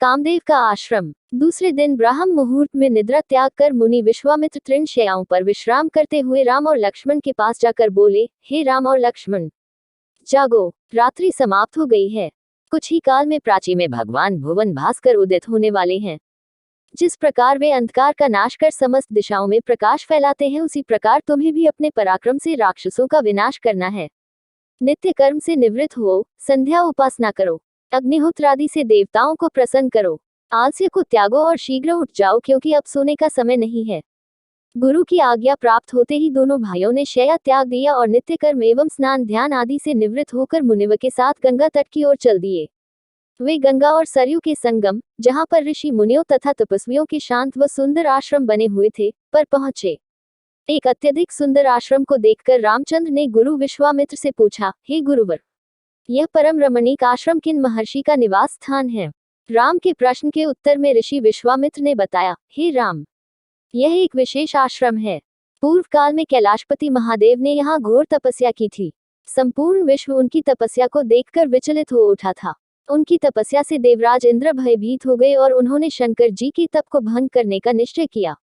कामदेव का आश्रम। दूसरे दिन ब्राह्म मुहूर्त में निद्रा त्याग कर मुनि विश्वामित्र तृण शैयाओं पर विश्राम करते हुए राम और लक्ष्मण के पास जाकर बोले, हे राम और लक्ष्मण, जागो, रात्रि समाप्त हो गई है। कुछ ही काल में प्राची में भगवान भुवन भास्कर उदित होने वाले हैं। जिस प्रकार वे अंधकार का नाश कर समस्त दिशाओं में प्रकाश फैलाते हैं, उसी प्रकार तुम्हें भी अपने पराक्रम से राक्षसों का विनाश करना है। नित्य कर्म से निवृत्त हो, संध्या उपासना करो, अग्निहोत्र आदि से देवताओं को प्रसन्न करो, आलस्य को त्यागो और शीघ्र उठ जाओ, क्योंकि अब सोने का समय नहीं है। गुरु की आज्ञा प्राप्त होते ही दोनों भाइयों ने शैया त्याग दिया और नित्य कर्म एवं स्नान ध्यान आदि से निवृत्त होकर मुनिव के साथ गंगा तट की ओर चल दिए। वे गंगा और सरयू के संगम, जहाँ पर ऋषि मुनियों तथा तपस्वियों के शांत व सुंदर आश्रम बने हुए थे, पर पहुंचे। एक अत्यधिक सुंदर आश्रम को देखकर रामचंद्र ने गुरु विश्वामित्र से पूछा, हे गुरुवर, यह परम रमणीक आश्रम किन महर्षि का निवास स्थान है? राम के प्रश्न के उत्तर में ऋषि विश्वामित्र ने बताया, हे राम, यह एक विशेष आश्रम है। पूर्व काल में कैलाशपति महादेव ने यहाँ घोर तपस्या की थी। संपूर्ण विश्व उनकी तपस्या को देखकर विचलित हो उठा था। उनकी तपस्या से देवराज इंद्र भयभीत हो गए और उन्होंने शंकर जी की तप को भंग करने का निश्चय किया।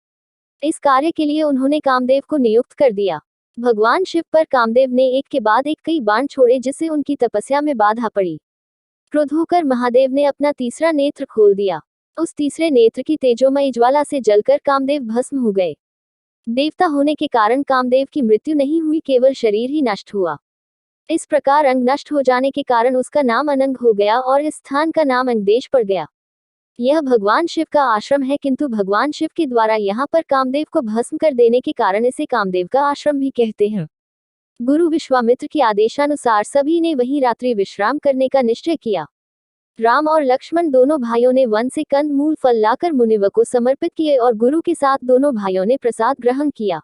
इस कार्य के लिए उन्होंने कामदेव को नियुक्त कर दिया। भगवान शिव पर कामदेव ने एक के बाद एक कई बाण छोड़े, जिससे उनकी तपस्या में बाधा पड़ी। क्रोध होकर महादेव ने अपना तीसरा नेत्र खोल दिया। उस तीसरे नेत्र की तेजोमयी ज्वाला से जलकर कामदेव भस्म हो गए। देवता होने के कारण कामदेव की मृत्यु नहीं हुई, केवल शरीर ही नष्ट हुआ। इस प्रकार अंग नष्ट हो जाने के कारण उसका नाम अनंग हो गया और इस स्थान का नाम अंगदेश पड़ गया। यह भगवान शिव का आश्रम है, किंतु भगवान शिव के द्वारा यहाँ पर कामदेव को भस्म कर देने के कारण इसे कामदेव का आश्रम भी कहते हैं। गुरु विश्वामित्र के आदेशानुसार सभी ने वहीं रात्रि विश्राम करने का निश्चय किया। राम और लक्ष्मण दोनों भाइयों ने वन से कंद मूल फल लाकर मुनिव को समर्पित किए और गुरु के साथ दोनों भाइयों ने प्रसाद ग्रहण किया।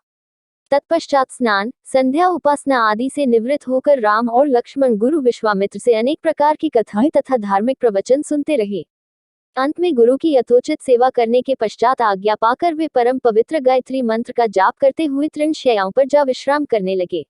तत्पश्चात स्नान, संध्या, उपासना आदि से निवृत्त होकर राम और लक्ष्मण गुरु विश्वामित्र से अनेक प्रकार की कथाएं तथा धार्मिक प्रवचन सुनते रहे। अंत में गुरु की यथोचित सेवा करने के पश्चात आज्ञा पाकर वे परम पवित्र गायत्री मंत्र का जाप करते हुए तृण शैयाओं पर जा विश्राम करने लगे।